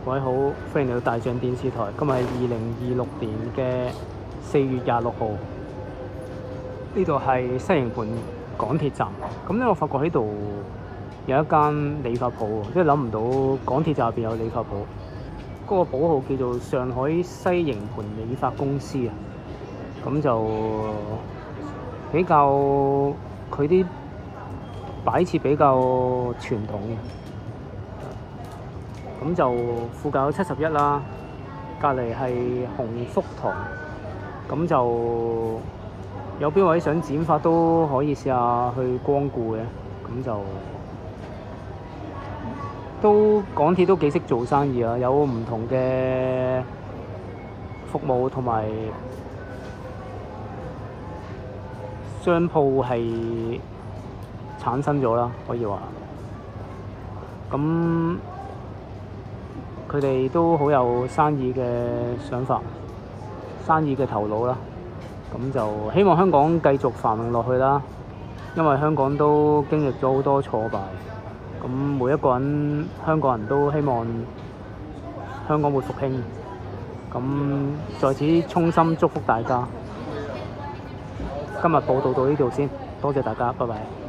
各位好，歡迎嚟到大象電視台。今日係2026年嘅4月26號，呢度係西營盤港鐵站。咁咧，我發覺呢度有一間理髮鋪，即係諗唔到港鐵站入邊有理髮鋪。嗰個鋪號叫做上海西營盤理髮公司啊。咁就比較佢啲擺設比較傳統嘅。咁就附近有71啦，隔離係鴻福堂。咁就有邊位想剪髮都可以試下去光顧嘅。咁就港鐵都幾識做生意啊，有唔同嘅服務同埋商鋪係產生咗啦，可以話。咁佢哋都好有生意嘅想法、生意嘅頭腦啦。咁就希望香港繼續繁榮落去啦，因為香港都經歷咗好多挫敗。咁每一個香港人都希望香港會復興。咁在此衷心祝福大家。今日報道到呢度先，多謝大家，拜拜。